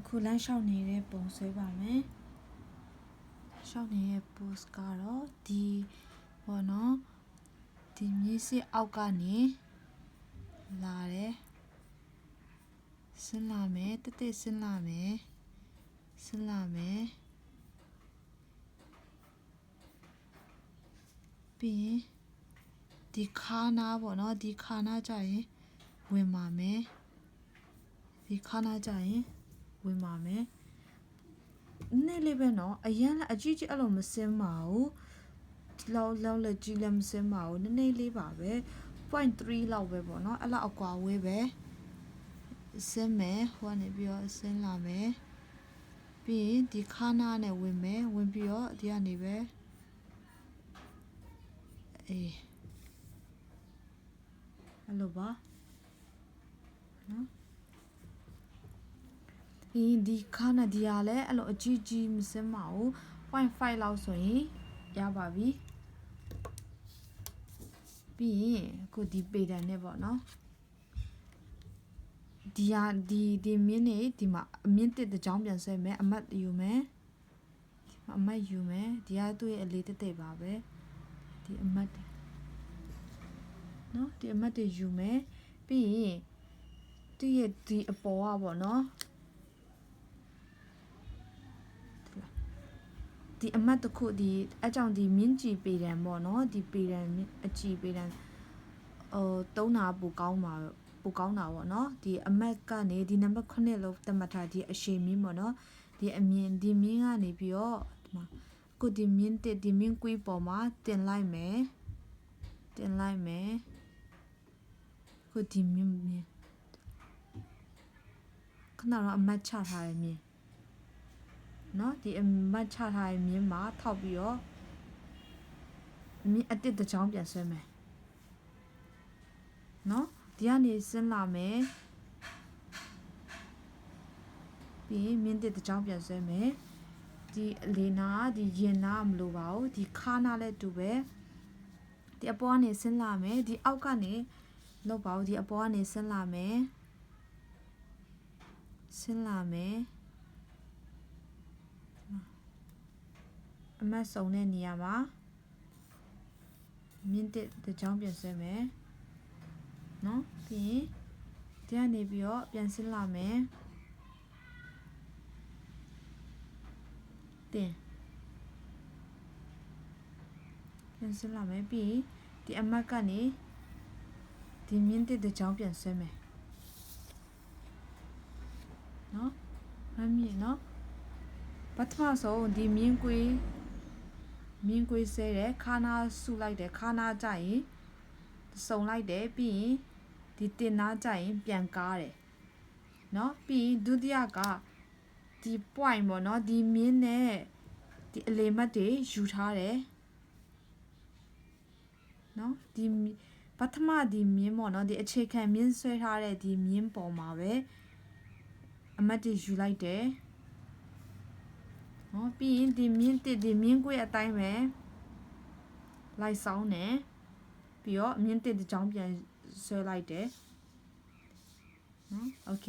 ခုလမ်းလျှောက်နေတဲ့ပုံဆွဲပါမယ်လျှောက်နေတဲ့ပို့စ်ကတော့ဒီပေါ့နော်ဒီမြစ်စစ်အောက်ကနေလာတယ်ဆင်းလာမယ်တက်ဆင်းလာမယ်ပြီးရင်ဒီခါနာပေါ့နော်ဒီခါနာကြရင်ဝင်ပါမယ်ဒီခါနာကြရင်ဝင်ပါမယ်နည်းလေးပဲနော်အရင်ကအကြီးကြီးအဲ့လိုမစင်းပါဘူးဒီလောက်လက်ကြီးလည်းမစင်းပါဘူးနည်းနည်းလေးပါပဲ 0.3 လောက်ပဲပေါ့နော်အဲ့လောက်အကွာဝေးပဲစင်းမယ်ဟိုကနေပြီးတော့ဆင်းလာမယ်ပြီးရင်ဒီခါနာနဲ့ဝင်မယ်ဝင်ပြီးတော့ဒီကနေပဲအဲ့လိုပါနော်ဒီခါနာဒီရလဲအဲ့လိုအကြီးကြီးမစင်းပါဘူး 0.5 လောက်ဆိုရင်ရပါပြီပြီးရင်အခုဒီပေတံနဲ့ပေါ့နော်ဒီမြင်းနေဒီမှာအမြင့်တက်တဲ့ကြောင်းပြန်ဆွဲမယ်အမတ်ယူမယ်ဒီကသူ့ရဲ့အလေးတက်ပါပဲဒီအမတ်နော်ဒီအမတ်တွေယူမယ်ပြီးရင်သူ့ရဲ့ဒီအပေါ်ကပေါ့နော်ဒီအမတ်တစ်ခုဒီအကြောင်းဒီမြင့်ကြီးပေတံပေါ့နော်ဒီပေတံအကြည့်ပေတံသုံးတာပိုကောင်းတာပေါ့နော်ဒီအမတ်ကနေဒီနံပါတ်9လို့သတ်မှတ်ထားဒီအရှိမင်းပေါ့နော်ဒီအမြင်ဒီမင်းကနေပြီးတော့ဒီမှာကိုဒီမင်းတက်ဒီမင်းကွေးပေါ်မှာတင်လိုက်မယ်ကိုဒီမင်းခဏတော့အမတ်ချထားရမြင်နော်ဒီအမတ်ချထားရမြင်မှာထောက်ပြီးတော့မြင်အတစ်တစ်ချောင်းပြန်ဆွဲမယ်နော်ဒီကနေဆင်းလာမယ်ပြီးရင်မြင့်တစ်တစ်ချောင်းပြန်ဆွဲမယ်ဒီအလေးနာဒီရင်နာမလို့ပါဘူးဒီခါနာလည်းတူပဲဒီအပေါ်ကနေဆင်းလာမယ်ဒီအောက်ကနေလောက်ပါဘူးဒီအပေါ်ကနေဆင်းလာမယ်အမတ်စုံတဲ့နေရာမှာမြင့်တစ်ချောင်းပြန်ဆွဲမယ်နော်ပြီးရင်ဒီကနေပြီးတော့ပြန်ဆင်းလာမယ်ပြန်ဆင်းလာမယ်ပြီးဒီအမတ်ကနေဒီမြင့်တစ်ချောင်းပြန်ဆွဲမယ်နော်မမြင်နော်ပထမဆုံးဒီမြင်းကွေးဆဲတယ်ခါနာဆုလိုက်တယ်ခါနာကြရင်စုံလိုက်တယ်ပြီးရင်ဒီတင်နာကြရင်ပြန်ကားတယ်နော်ပြီးရင်ဒုတိယကဒီ point ပေါ့နော်ဒီမြင်းနဲ့ဒီအလေမတ်တွေယူထားတယ်နော်ဒီပထမဒီမြင်းပေါ့နော်ဒီအခြေခံမြင်းဆွဲထားတဲ့ဒီမြင်းပေါ်မှာပဲအမတ်တွေယူလိုက်တယ်နော်ပြီးရင်ဒီမြင်းကွေးအတိုင်းပဲလိုက်ဆောင်တယ်ပြီးတော့မြင်းတစ်တစ်ချောင်းပြန်ဆွဲလိုက်တယ်နော်โอเค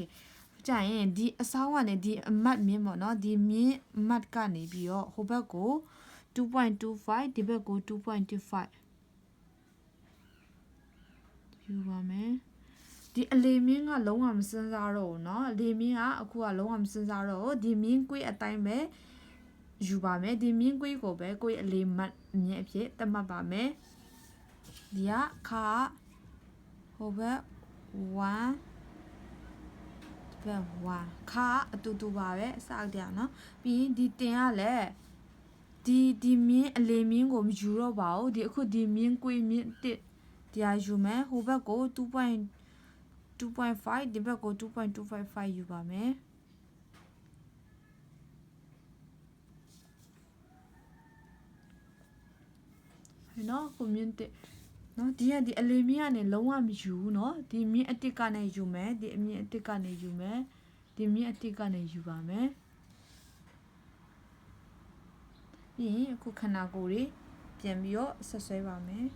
ကြာရင်ဒီအဆောင်ကနေဒီအမတ်မြင်းပေါ့နော်ဒီမြင်းအမတ်ကနေပြီးတော့ဟိုဘက်ကို 2.25 ဒီဘက်ကို 2.25 ယူပါမယ်ဒီအလေမြင်းကလုံးဝမစင်းစားတော့ဘူးเนาะအလေမြင်းကအခုကလုံးဝမစင်းစားတော့ဒီမြင်းကွေးအတိုင်းပဲယူပါမယ်ဒီမြင်းကွေးကိုပဲကိုယ်အလေမတ်မြင်းအဖြစ်သတ်မှတ်ပါမယ်ဒီကခါဟိုဘက်1ဘက်1ခါအတူတူပါပဲအစအတည်းเนาะပြီးရင်ဒီတင်ကလည်းဒီမြင်းအလေမြင်းကိုမယူတော့ပါဘူးဒီအခုဒီမြင်းကွေးမြင်းတစ်တရားယူမယ်ဟိုဘက်ကို 2.5 ဒီဘက်ကို 2.255 ယူပါမယ်နော်ကိုမြင့်တက်နော်ဒီအလေမြင့်ကနေလုံးဝမယူဘူးနော်ဒီမြင့်အတစ်ကနေယူမယ်ဒီအမြင့်အတစ်ကနေယူမယ်ဒီမြင့်အတစ်ကနေယူပါမယ်ပြီးရင်အခုခဏကိုယ်လေးပြန်ပြီးတော့ဆက်ဆွဲပါမယ်